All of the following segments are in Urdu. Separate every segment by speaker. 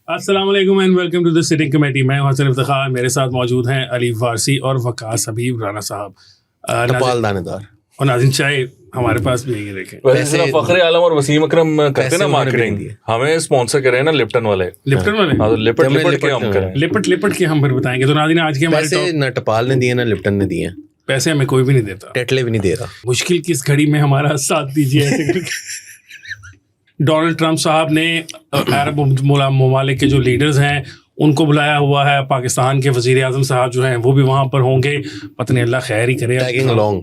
Speaker 1: السلام علیکم and welcome to the sitting committee. میں ہوں حسن افتخار, میرے ساتھ موجود ہیں علی فارسی اور وقاص حبیب رانا صاحب.
Speaker 2: ٹپال دانے دار
Speaker 1: اور ناظرین چائے ہمارے پاس بھی ہے, دیکھیں
Speaker 3: فخر عالم اور وسیم اکرم کرتے نا مارکیٹنگ, ہمیں اسپانسر کرے نا لپٹن والے. لپٹ
Speaker 1: کے ہم پھر بتائیں گے. تو ناظرین آج کے
Speaker 2: پیسے نہ ٹپال نے دیے نہ لپٹن نے دیے,
Speaker 1: پیسے ہمیں کوئی بھی نہیں دیتا,
Speaker 2: ٹیٹلے بھی نہیں دے رہا.
Speaker 1: مشکل کی اس گھڑی میں ہمارا ساتھ دیجیے. ڈونلڈ ٹرمپ صاحب نے عرب ممالک کے جو لیڈرز ہیں ان کو بلایا ہوا ہے. پاکستان کے وزیر اعظم صاحب جو ہیں وہ بھی وہاں پر ہوں گے. پتہ نہیں اللہ خیر ہی کرے.
Speaker 2: Tagging
Speaker 1: along.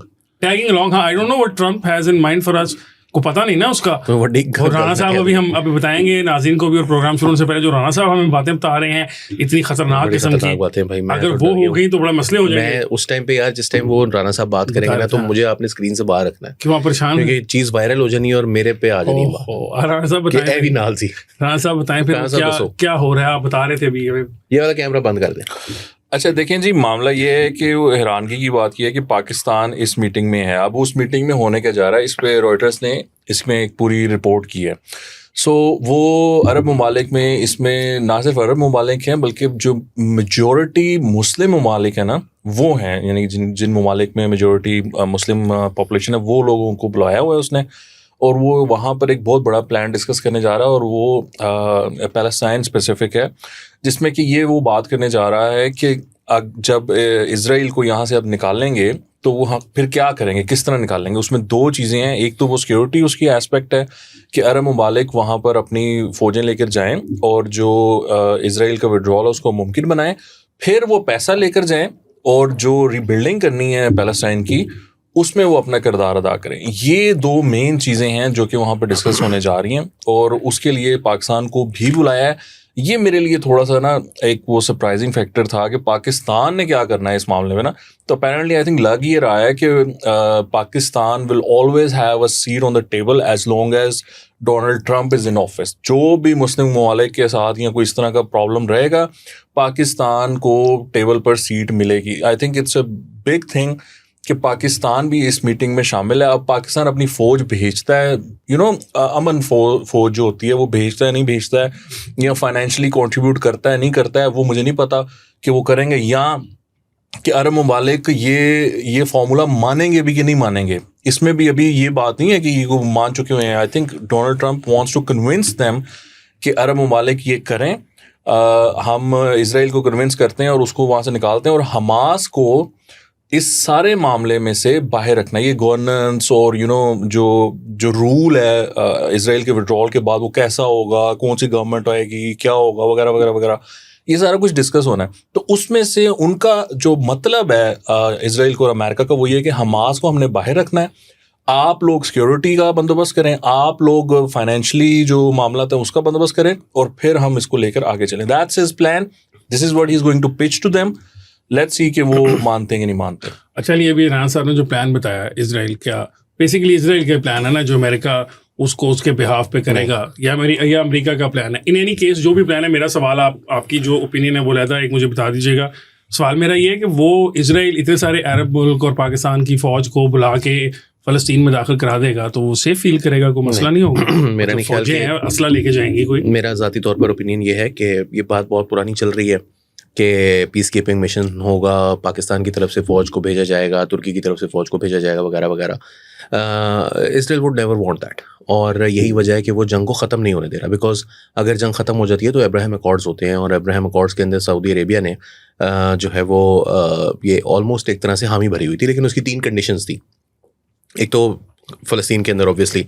Speaker 1: ہاں, I don't know what Trump has in mind for us. کو پتہ نہیں نا اس کا. رانا صاحب ابھی بتائیں گے ناظرین کو بھی, اور پروگرام شروع سے پہلے جو رانا صاحب ہمیں باتیں بتا رہے ہیں اتنی خطرناک قسم کی, اگر وہ ہو گئی تو بڑا مسئلے ہو جائیں گے.
Speaker 2: میں اس ٹائم پہ یار جس ٹائم وہ رانا صاحب بات کریں گے نا, تو مجھے آپ نے اسکرین سے باہر رکھنا ہے
Speaker 1: کہ وہاں پریشان
Speaker 2: کیونکہ چیز وائرل ہو جانی ہے اور میرے پہ آ جانی ہے.
Speaker 1: رانا صاحب بتائیں, رانا صاحب بتائیں پھر کیا ہو رہا ہے. آپ بتا رہے تھے ابھی,
Speaker 2: یہ والا کیمرہ بند کر دیں.
Speaker 3: اچھا دیکھیں جی, معاملہ یہ ہے کہ وہ حیرانگی کی بات یہ ہے کہ پاکستان اس میٹنگ میں ہے. اب اس میٹنگ میں ہونے کیا جا رہا ہے, اس پہ رائٹرز نے اس میں ایک پوری رپورٹ کی ہے. وہ عرب ممالک میں, اس میں نہ صرف عرب ممالک ہیں بلکہ جو میجورٹی مسلم ممالک ہیں نا وہ ہیں, یعنی جن ممالک میں میجورٹی مسلم پاپولیشن ہے وہ لوگوں کو بلایا ہوا ہے اس نے. اور وہ وہاں پر ایک بہت بڑا پلان ڈسکس کرنے جا رہا ہے, اور وہ پیلسٹائن اسپیسیفک ہے, جس میں کہ یہ وہ بات کرنے جا رہا ہے کہ جب اسرائیل کو یہاں سے اب نکالیں گے تو وہ پھر کیا کریں گے, کس طرح نکالیں گے. اس میں دو چیزیں ہیں, ایک تو وہ سیکیورٹی اس کی ایسپیکٹ ہے کہ عرب ممالک وہاں پر اپنی فوجیں لے کر جائیں اور جو اسرائیل کا وڈرال ہے اس کو ممکن بنائیں, پھر وہ پیسہ لے کر جائیں اور جو ری بلڈنگ کرنی ہے پیلسٹائن کی اس میں وہ اپنا کردار ادا کریں. یہ دو مین چیزیں ہیں جو کہ وہاں پہ ڈسکس ہونے جا رہی ہیں, اور اس کے لیے پاکستان کو بھی بلایا ہے. یہ میرے لیے تھوڑا سا نا ایک وہ سرپرائزنگ فیکٹر تھا کہ پاکستان نے کیا کرنا ہے اس معاملے میں نا. تو اپیرنٹلی آئی تھنک لگ یہ رہا ہے کہ Pakistan will always have a seat on the table as long as Donald Trump is in office. جو بھی مسلم ممالک کے ساتھ یا کوئی اس طرح کا پرابلم رہے گا, پاکستان کو ٹیبل پر سیٹ ملے گی. I think it's a big thing کہ پاکستان بھی اس میٹنگ میں شامل ہے. اب پاکستان اپنی فوج بھیجتا ہے, امن فوج جو ہوتی ہے وہ بھیجتا ہے نہیں بھیجتا ہے, یا فائنینشلی کنٹریبیوٹ کرتا ہے نہیں کرتا ہے, وہ مجھے نہیں پتا کہ وہ کریں گے, یا کہ عرب ممالک یہ فارمولا مانیں گے بھی کہ نہیں مانیں گے. اس میں بھی ابھی یہ بات نہیں ہے کہ یہ مان چکے ہوئے ہیں. I think Donald Trump wants to convince them کہ عرب ممالک یہ کریں, ہم اسرائیل کو کنونس کرتے ہیں اور اس کو وہاں سے نکالتے ہیں, اور حماس کو اس سارے معاملے میں سے باہر رکھنا. یہ گورننس اور جو رول ہے اسرائیل کے وڈرال کے بعد وہ کیسا ہوگا, کون سی گورنمنٹ آئے گی, کیا ہوگا, وغیرہ وغیرہ وغیرہ, یہ سارا کچھ ڈسکس ہونا ہے. تو اس میں سے ان کا جو مطلب ہے اسرائیل کو اور امریکہ کا, وہ یہ کہ حماس کو ہم نے باہر رکھنا ہے, آپ لوگ سیکیورٹی کا بندوبست کریں, آپ لوگ فائنینشلی جو معاملات ہیں اس کا بندوبست کریں, اور پھر ہم اس کو لے کر آگے چلیں. That's his plan, this is what he is going to pitch to them. Let's see کہ وہ مانتے ہیں کہ نہیں مانتے.
Speaker 1: اچھا, یہ ابھی رانا صاحب نے جو پلان بتایا اسرائیل کا, بیسیکلی اسرائیل کا پلان ہے نا جو امریکہ اس کو اس کے بہاف پہ کرے گا, یا امریکہ کا پلان ہے. ان اینی کیس جو بھی پلان ہے, میرا سوال آپ کی جو اوپینین ہے وہ لیتا ہے, ایک مجھے بتا دیجیے گا. سوال میرا یہ ہے کہ وہ اسرائیل اتنے سارے عرب ملک اور پاکستان کی فوج کو بلا کے فلسطین میں داخل کرا دے گا تو وہ سیف فیل کرے گا, کوئی مسئلہ نہیں ہوگا.
Speaker 2: میرا نہیں خیال کہ
Speaker 1: اسلحہ لے کے جائیں گی کوئی.
Speaker 2: میرا ذاتی طور پر اوپینین یہ ہے کہ یہ بات بہت پرانی چل رہی ہے کہ پیس کیپنگ مشن ہوگا, پاکستان کی طرف سے فوج کو بھیجا جائے گا, ترکی کی طرف سے فوج کو بھیجا جائے گا, وغیرہ وغیرہ. اسرائیل وڈ نیور وانٹ دیٹ, اور یہی وجہ ہے کہ وہ جنگ کو ختم نہیں ہونے دے رہا. بیکاز اگر جنگ ختم ہو جاتی ہے تو ابراہیم اکارڈز ہوتے ہیں, اور ابراہیم اکارڈز کے اندر سعودی عربیہ نے جو ہے وہ یہ آلموسٹ ایک طرح سے حامی بھری ہوئی تھی, لیکن اس کی 3 کنڈیشنز تھیں. ایک تو فلسطین کے اندر اوبویسلی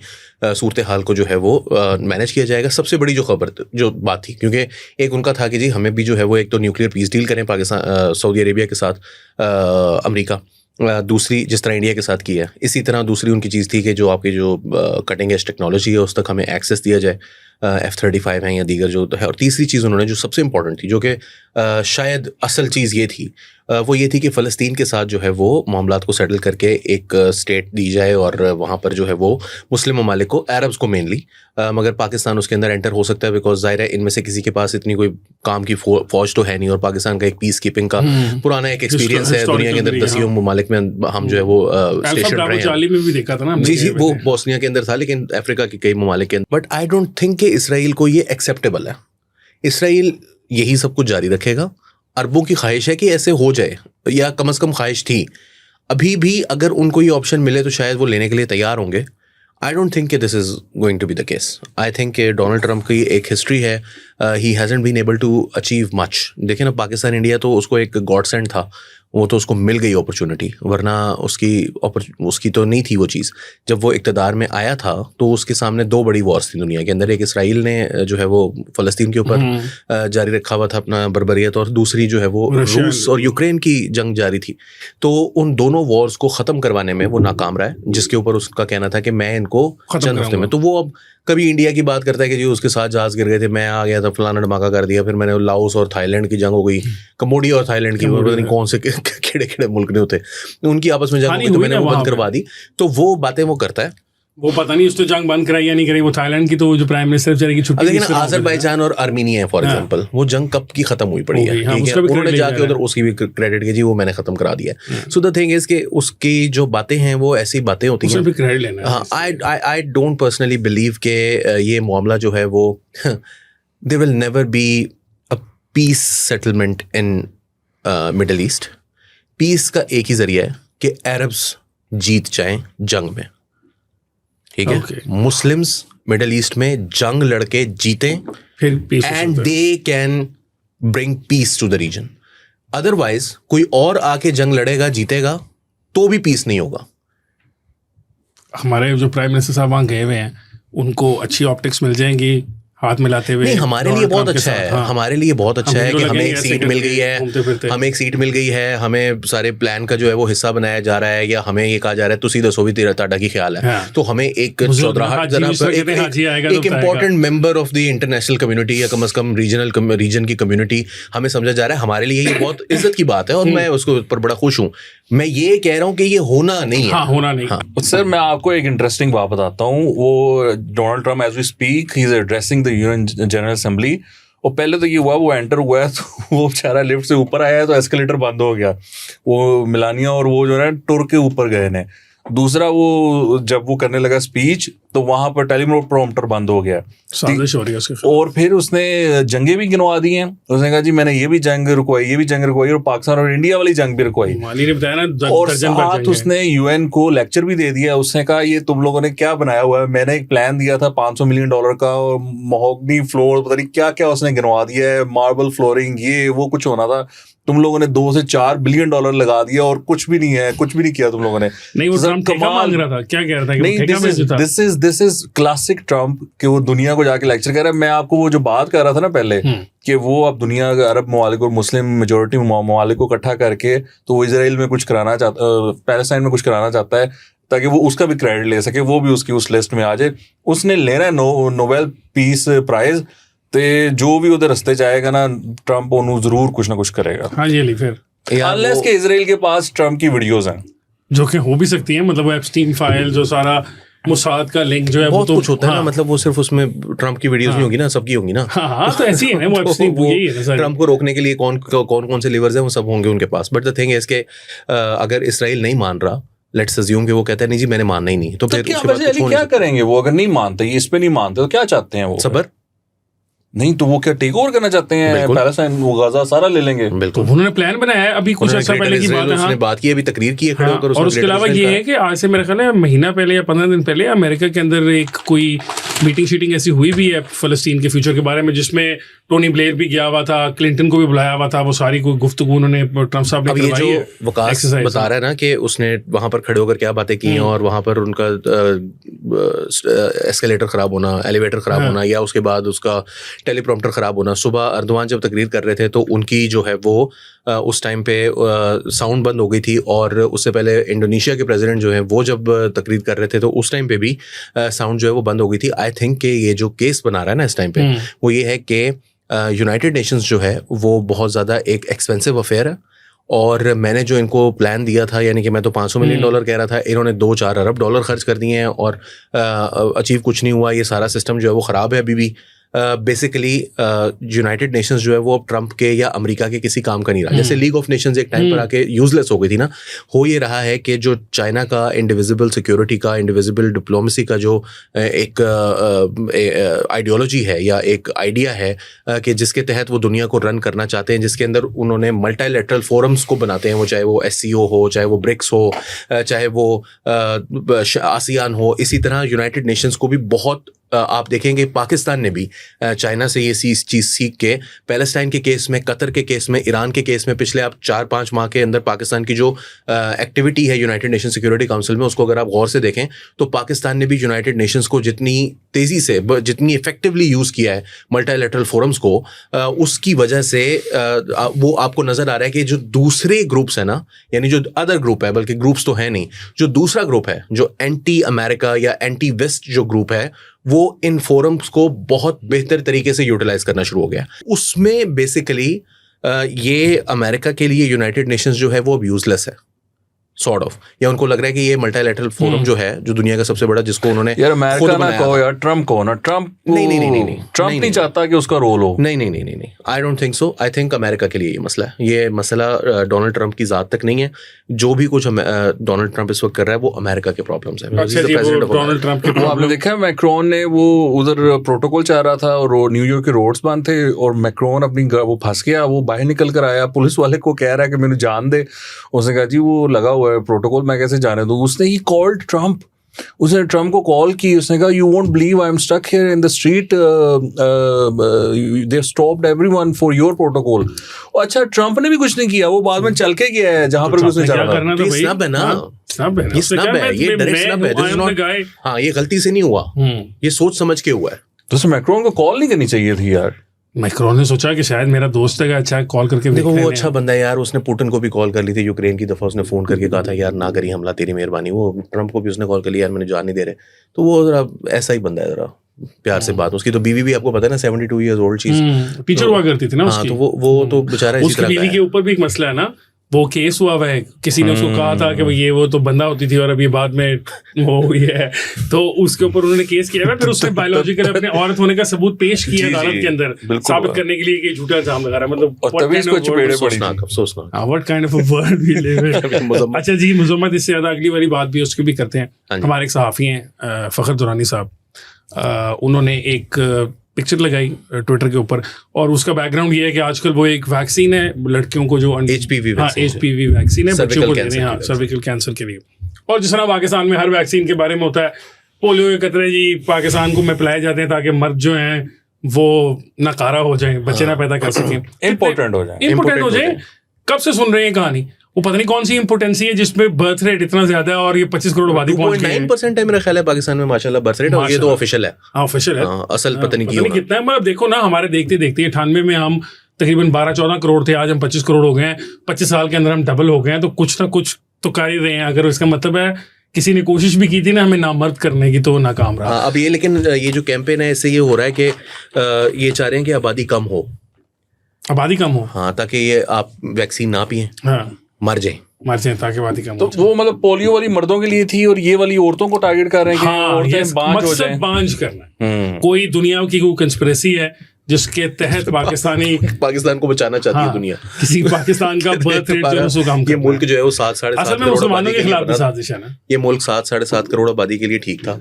Speaker 2: صورتحال کو جو ہے وہ مینیج کیا جائے گا. سب سے بڑی جو بات تھی, کیونکہ ایک ان کا تھا کہ جی ہمیں بھی جو ہے وہ ایک تو نیوکلیئر پیس ڈیل کریں پاکستان سعودی عربیہ کے ساتھ امریکہ, دوسری جس طرح انڈیا کے ساتھ کی ہے اسی طرح دوسری ان کی چیز تھی کہ جو آپ کی جو کٹنگ ایج ٹیکنالوجی ہے اس تک ہمیں ایکسیس دیا جائے, F-35 ہیں یا دیگر جو ہے. اور تیسری چیز انہوں نے جو سب سے امپورٹنٹ تھی, جو کہ شاید اصل چیز یہ تھی, وہ یہ تھی کہ فلسطین کے ساتھ جو ہے وہ معاملات کو سیٹل کر کے ایک اسٹیٹ دی جائے, اور وہاں پر جو ہے وہ مسلم ممالک کو, عربز کو مینلی, مگر پاکستان اس کے اندر انٹر ہو سکتا ہے. بیکاز ظاہر ہے ان میں سے کسی کے پاس اتنی کوئی کام کی فوج تو ہے نہیں, اور پاکستان کا ایک پیس کیپنگ کا پرانا ایک ایکسپیرینس ہے دنیا کے اندر. 10 ممالک میں ہم جو ہے وہ اسٹیشن رہے ہیں. جی وہ بوسنیا کے اندر تھا, لیکن افریقہ کے کئی ممالک کے اندر. بٹ آئی ڈونٹ تھنک کہ اسرائیل کو یہ ایکسیپٹیبل ہے. اسرائیل یہی سب کچھ جاری رکھے گا. عربوں کی خواہش ہے کہ ایسے ہو جائے, یا کم از کم خواہش تھی. ابھی بھی اگر ان کو یہ آپشن ملے تو شاید وہ لینے کے لیے تیار ہوں گے. I don't think کہ this is going to be the case. I think کہ ڈونلڈ ٹرمپ کی ایک ہسٹری ہے, he hasn't been able to achieve much. دیکھیں نا, پاکستان انڈیا تو اس کو ایک گاڈ سینڈ تھا, وہ تو اس کو مل گئی اپرچونٹی, ورنہ اس کی تو نہیں تھی وہ چیز. جب وہ اقتدار میں آیا تھا تو اس کے سامنے 2 بڑی وارز تھیں دنیا کے اندر. ایک اسرائیل نے جو ہے وہ فلسطین کے اوپر جاری رکھا ہوا تھا اپنا بربریت, اور دوسری جو ہے وہ روس اور یوکرین کی جنگ جاری تھی. تو ان دونوں وارز کو ختم کروانے میں وہ ناکام رہا ہے, جس کے اوپر اس کا کہنا تھا کہ میں ان کو چند ہفتے میں. تو وہ اب کبھی انڈیا کی بات کرتا ہے کہ جی اس کے ساتھ جہاز گر گئے تھے, میں آ گیا تھا, فلانا دھماکہ کر دیا, پھر میں نے لاؤس اور تھائی لینڈ کی جنگ ہو گئی, کمبوڈیا اور تھائی لینڈ کی, پتہ نہیں کون سے کھڑے ملک نے ہوتے, ان کی آپس میں جنگ ہوئی تو میں نے وہ بند کروا دی. تو وہ باتیں وہ کرتا ہے.
Speaker 1: وہ پتہ نہیں اس نے جنگ بند کرائی یا نہیں کرائی. وہ تھائی لینڈ کی تو جو پرائم منسٹر چلے گی چھٹی,
Speaker 2: لیکن آذربائیجان اور آرمینیا ہے فار ایگزامپل, وہ جنگ کب کی ختم ہوئی پڑی ہے, انہوں نے جا کے ادھر اس کی بھی کریڈٹ کی جی وہ میں نے ختم کرا دیا. سو دا تھنگ از کہ اس کی جو باتیں ہیں وہ ایسی باتیں ہوتی ہیں. ہاں, آئی ڈونٹ پرسنلی بلیو کہ یہ معاملہ جو ہے وہ there will never be a peace settlement in middle east. Peace کا ایک ہی ذریعہ ہے کہ عربس جیت جائیں جنگ میں, ٹھیک ہے, مسلمس مڈل ایسٹ میں جنگ لڑ کے جیتیں, and they can bring peace to the region. Otherwise کوئی اور آ کے جنگ لڑے گا, جیتے گا, تو بھی پیس نہیں ہوگا.
Speaker 1: ہمارے جو پرائم منسٹر صاحب وہاں گئے ہوئے ہیں, ان کو اچھی آپٹکس مل جائیں گی ہاتھ ملاتے ہوئے.
Speaker 2: نہیں, ہمارے لیے بہت اچھا ہے, ہمارے لیے بہت اچھا ہے کہ ہمیں ایک سیٹ مل گئی ہے, ہمیں ایک سیٹ مل گئی ہے, ہمیں سارے پلان کا جو ہے وہ حصہ بنایا جا رہا ہے, یا ہمیں یہ کہا جا رہا ہے تسی دسو بھی تیرا کی خیال ہے. تو ہمیں ایک چودراہٹ ذرا ایک important member of the international community, یا کم از کم ریجن کی کمیونٹی ہمیں سمجھا جا رہا ہے. ہمارے لیے یہ بہت عزت کی بات ہے, اور میں اس کو پر بڑا خوش ہوں. میں یہ کہہ رہا ہوں کہ یہ ہونا نہیں ہے.
Speaker 1: ہاں, ہونا نہیں.
Speaker 3: سر میں آپ کو ایک انٹرسٹنگ بات بتاتا ہوں. وہ Donald Trump as we speak he is addressing the UN این جنرل اسمبلی, اور پہلے تو یہ ہوا وہ انٹر ہوا ہے تو وہ بیچارہ لفٹ سے اوپر آیا ہے تو ایسکلیٹر بند ہو گیا, وہ ملانیا اور وہ جو ہے ٹور کے اوپر گئے نے. دوسرا وہ جب وہ کرنے لگا اسپیچ تو وہاں پر ٹیلی پرومپٹر بند ہو گیا, اور پھر اس نے جنگیں بھی گنوا دی ہیں. اس نے کہا جی میں نے یہ بھی جنگ رکوائی, یہ بھی جنگ رکوائی, اور پاکستان اور انڈیا والی جنگ بھی رکوائی. اور ساتھ اس نے یو این کو لیکچر بھی دے دیا. اس نے کہا یہ تم لوگوں نے کیا بنایا ہوا ہے, میں نے ایک پلان دیا تھا $500 ملین کا, اور مہوگنی فلور پتہ نہیں کیا کیا اس نے گنوا دیا ہے, ماربل فلورنگ, یہ وہ کچھ ہونا تھا. تم لوگوں نے $2 سے $4 بلین لگا دیا, اور کچھ بھی نہیں ہے, کچھ بھی نہیں کیا تم لوگوں نے.
Speaker 1: نہیں, وہ ٹرمپ کمال مانگ رہا تھا, کیا کہہ رہا تھا,
Speaker 3: نہیں, دس از کلاسک ٹرمپ کہ وہ دنیا کو جا کے لیکچر کر رہا ہے. میں آپ کو وہ جو بات کر رہا تھا نا پہلے, کہ وہ اب دنیا کے عرب ممالک اور مسلم میجورٹی ممالک کو اکٹھا کر کے تو وہ اسرائیل میں کچھ کرانا چاہتا, پیلسٹائن میں کچھ کرانا چاہتا ہے, تاکہ وہ اس کا بھی کریڈٹ لے سکے, وہ بھی اس کی اس لسٹ میں آ جائے. اس نے لینا ہے نوبیل پیس پرائز, تو جو بھی ادھر رستے جائے گا نا ٹرمپ انہوں ضرور کچھ نہ کچھ کرے گا.
Speaker 1: ہاں, یہ لی پھر
Speaker 3: انلیس کہ اسرائیل کے پاس ٹرمپ کی ویڈیوز ہیں
Speaker 1: جو کہ ہو بھی سکتی ہیں, مطلب وہ ایپسٹین فائل جو سارا موساد کا لنک جو ہے
Speaker 2: بہت کچھ ہوتا ہے نا, مطلب وہ صرف اس میں ٹرمپ کی ویڈیوز نہیں ہوگی نا, سب کی ہوں گی نا.
Speaker 1: ہاں, تو ایسی ہے وہ
Speaker 2: ٹرمپ کو روکنے کے لیے کون سے لیورز ہیں وہ سب ہوں گے ان کے پاس. بٹ دا تھنگ از کہ اگر اسرائیل نہیں مان رہا, لیٹس اسیوم کہ وہ کہتا ہے نہیں جی میں نے ماننا ہی نہیں, تو پھر
Speaker 3: کیا کریں گے وہ؟ اگر نہیں مانتے, اس پہ نہیں مانتے تو کیا چاہتے ہیں وہ؟
Speaker 2: صبر.
Speaker 3: نہیں تو وہ کیا ٹیک اوور کرنا چاہتے ہیں پیلسٹائن, وہ غزہ سارا لے لیں گے؟
Speaker 2: بالکل,
Speaker 1: انہوں نے پلان بنایا ہے. ابھی کچھ عرصہ پہلے کی بات ہے,
Speaker 2: اس نے بات کی, ابھی تقریر کی ہے کھڑے ہو کر.
Speaker 1: اور اس کے علاوہ یہ ہے کہ آج سے میرا خیال ہے مہینہ پہلے یا 15 دن پہلے امریکہ کے اندر ایک کوئی میٹنگ شیٹنگ ایسی ہوئی بھی ہے فلسطین کے فیوچر کے بارے میں, جس میں ٹونی بلیئر بھی گیا ہوا تھا, کلنٹن کو بھی بلایا ہوا تھا. وہ ساری کوئی گفتگو انہوں نے ٹرمپ صاحب نے کروائی ہے.
Speaker 2: اب یہ جو وقاص بتا رہا ہے نا کہ اس نے وہاں پر کھڑے ہو کر کیا باتیں کی ہیں, اور وہاں پر ان کا ایسکیلیٹر خراب ہونا, ایلیویٹر خراب ہونا, یا اس کے بعد اس کا ٹیلی پرومپٹر خراب ہونا. صبح اردوان جب تقریر کر رہے تھے تو ان کی جو ہے وہ اس ٹائم پہ ساؤنڈ بند ہو گئی تھی, اور اس سے پہلے انڈونیشیا کے پریزیڈنٹ جو ہیں وہ جب تقریر کر رہے تھے تو اس ٹائم پہ بھی ساؤنڈ جو ہے وہ بند ہو گئی تھی. آئی تھنک کہ یہ جو کیس بنا رہا ہے نا اس ٹائم پہ, وہ یہ ہے کہ یونائٹیڈ نیشنز جو ہے وہ بہت زیادہ ایک ایکسپینسو افیئر ہے, اور میں نے جو ان کو پلان دیا تھا, یعنی کہ میں تو $500 ملین کہہ رہا تھا, انہوں نے $2-4 ارب خرچ کر دیے ہیں, اور اچیو کچھ نہیں ہوا. یہ سارا سسٹم جو ہے وہ خراب ہے ابھی بھی. بیسیکلی یونائٹڈ نیشنز جو ہے وہ اب ٹرمپ کے یا امریکہ کے کسی کام کا نہیں رہا. جیسے لیگ آف نیشنز ایک ٹائم پر آ کے یوز لیس ہو گئی تھی نا, ہو یہ رہا ہے کہ جو چائنا کا انڈیویزبل سیکورٹی کا, انڈیویزبل ڈپلومیسی کا جو ایک آئیڈیالوجی ہے یا ایک آئیڈیا ہے کہ جس کے تحت وہ دنیا کو رن کرنا چاہتے ہیں, جس کے اندر انہوں نے ملٹی لیٹرل فورمز کو بناتے ہیں, وہ چاہے وہ SCO ہو, چاہے وہ برکس ہو, چاہے وہ آسیان ہو. اسی طرح یونائٹڈ نیشنز کو بھی بہت آپ دیکھیں گے پاکستان نے بھی چائنا سے یہ چیز سیکھ کے پیلسٹائن کے کیس میں, قطر کے کیس میں, ایران کے کیس میں پچھلے آپ 4-5 ماہ کے اندر پاکستان کی جو ایکٹیویٹی ہے یونائٹڈ نیشن سیکورٹی کاؤنسل میں, اس کو اگر آپ غور سے دیکھیں تو پاکستان نے بھی یونائٹڈ نیشنز کو جتنی تیزی سے, جتنی افیکٹولی یوز کیا ہے ملٹی لیٹرل فورمز کو, اس کی وجہ سے وہ آپ کو نظر آ رہا ہے کہ جو دوسرے گروپس ہیں نا, یعنی جو ادر گروپ ہے, بلکہ گروپس تو ہے نہیں, جو دوسرا گروپ ہے جو اینٹی امریکہ یا اینٹی ویسٹ جو گروپ ہے, وہ ان فورمز کو بہت بہتر طریقے سے یوٹیلائز کرنا شروع ہو گیا. اس میں بیسیکلی یہ امریکہ کے لیے یونائٹڈ نیشنز جو ہے وہ اب یوز لیس ہے سارٹ آف, یا ان کو لگ رہا ہے کہ یہ ملٹی لیٹرل فورم جو ہے جو دنیا کا سب سے بڑا, جس کو انہوں نے
Speaker 3: یار امریکہ نہ کہو یار, ٹرمپ کہو نا. ٹرمپ نہیں چاہتا کہ اس کا رول ہو.
Speaker 2: نہیں, I don't think so. I think America کے لیے یہ مسئلہ ہے. یہ مسئلہ ڈونلڈ ٹرمپ کی ذات تک نہیں ہے. جو بھی کچھ ڈونلڈ ٹرمپ اس وقت کر رہا ہے وہ امریکہ کے پرابلمس ہیں.
Speaker 3: وہ آپ نے دیکھا میکرون نے وہ ادھر پروٹوکول چاہ رہا تھا اور نیو یارک کے روڈز بند تھے, اور میکرون اپنی وہ پھنس گیا, وہ باہر نکل کر آیا, پولیس والے کو کہہ رہا ہے کہ میرے جان دے. اس نے کہا جی وہ لگا ہوا ہے پروٹوکول, میں کیسے جانے دوں. اس نے ہی کالڈ ٹرمپ, اس نے ٹرمپ کو کال کی, اس نے کہا you won't believe I am stuck here in the street, they stopped everyone for your protocol. اچھا ٹرمپ نے بھی کچھ نہیں کیا, وہ بعد میں چل کے گیا ہے جہاں پر بھی اس نے چلا.
Speaker 2: ہاں یہ غلطی سے نہیں ہوا, یہ سوچ سمجھ کے ہوا ہے.
Speaker 3: تو میکرون کو کال نہیں کرنی چاہیے تھی یار.
Speaker 1: میکرون نے سوچا کہ شاید میرا دوست ہے, اچھا کال کر کے
Speaker 2: دیکھو وہ اچھا بندہ ہے یار. اس نے پوٹن کو بھی کال کر لی تھی یوکرین کی دفعہ, اس نے فون کر کے کہا تھا یار نہ کری حملہ, تیری مہربانی. وہ ٹرمپ کو بھی اس نے کال کر لیا, یار میں نے جان نہیں دے رہے. تو وہ ذرا ایسا ہی بندہ ہے, ذرا پیار سے بات. اس کی تو بیوی بھی آپ کو پتا ہے نا 72 ایئرز اولڈ چیز
Speaker 1: ٹیچر ہوا کرتی تھی نا.
Speaker 2: ہاں تو وہ تو بیچارہ
Speaker 1: اس کی بیوی کے اوپر بھی ایک مسئلہ ہے نا, وہ کیس ہوا ہوا ہے, کسی نے اس کو کہا تھا کہ یہ وہ تو بندہ ہوتی تھی اور اب یہ بعد میں وہ ہوئی ہے, تو اس کے اوپر انہوں نے کیس کیا ہے. پھر اس نے بایولوجیکل اپنے عورت ہونے کا ثبوت پیش کیا عدالت کے اندر ثابت کرنے کے لیے کہ جھوٹا الزام لگا رہا ہے. مطلب what kind of a world we live in. اچھا جی مذمت اس سے زیادہ اگلی والی بات بھی اس کی بھی کرتے ہیں. ہمارے ایک صحافی ہیں فخر درانی صاحب, انہوں نے ایک پکچر لگائی ٹویٹر کے اوپر, اور اس کا بیک گراؤنڈ یہ ہے کہ آج کل وہ ایک ویکسین ہے لڑکیوں کو جو HPV ویکسین ہے بچوں کو دینے, ہاں سرویکل کینسر کے لیے. اور جس طرح پاکستان میں ہر ویکسین کے بارے میں ہوتا ہے, پولیو کے قطرے جی پاکستان کو میں پلائے جاتے ہیں تاکہ مرد جو ہیں وہ ناکارہ ہو جائیں, بچے نہ پیدا کر سکیں,
Speaker 3: امپورٹنٹ
Speaker 1: ہو جائیں. کب سے سن رہے ہیں کہانی, وہ پتہ نہیں کون سی امپورٹینسی ہے جس میں برتھ ریٹ اتنا زیادہ ہے, اور یہ 25 کروڑ آبادی پہنچ گئی ہے.
Speaker 2: 9% ہے میرا خیال ہے پاکستان میں ماشاءاللہ برتھ ریٹ, اور یہ تو آفیشیل ہے.
Speaker 1: ہاں آفیشیل ہے,
Speaker 2: اصل پتہ نہیں
Speaker 1: کتنا ہے. مطلب دیکھو نا, ہمارے دیکھتے 98 میں ہم تقریباً 12-14 کروڑ تھے, آج ہم 25 کروڑ ہو گئے ہیں. 25 سال کے اندر ہم ڈبل ہو گئے ہیں, تو کچھ نہ کچھ تو کر ہی رہے ہیں. اگر اس کا مطلب ہے کسی نے کوشش بھی کی تھی نا ہمیں نامرد کرنے کی, تو ناکام رہا.
Speaker 2: اب یہ لیکن یہ جو کیمپین ہے اس سے یہ ہو رہا ہے کہ یہ چاہ رہے ہیں کہ آبادی کم ہو, ہاں تاکہ یہ آپ ویکسین نہ پئیں, مر جائیں
Speaker 1: تاکہ آبادی کم ہو.
Speaker 3: تو وہ مطلب پولیو والی مردوں کے لیے تھی, اور یہ والی عورتوں کو ٹارگیٹ کر رہے ہیں کہ
Speaker 1: مقصد بانج کرنا. کوئی دنیا کی کوئی کنسپریسی ہے جس کے تحت
Speaker 2: پاکستان کو بچانا چاہتی ہے دنیا,
Speaker 1: کسی پاکستان کا برتھ ریٹ جو ہے اس کو کم.
Speaker 2: یہ ملک جو ہے وہ 7.5 کروڑ
Speaker 1: مسلمانوں کے خلاف سازش ہے نا.
Speaker 2: یہ ملک 7.5 کروڑ آبادی کے لیے ٹھیک تھا,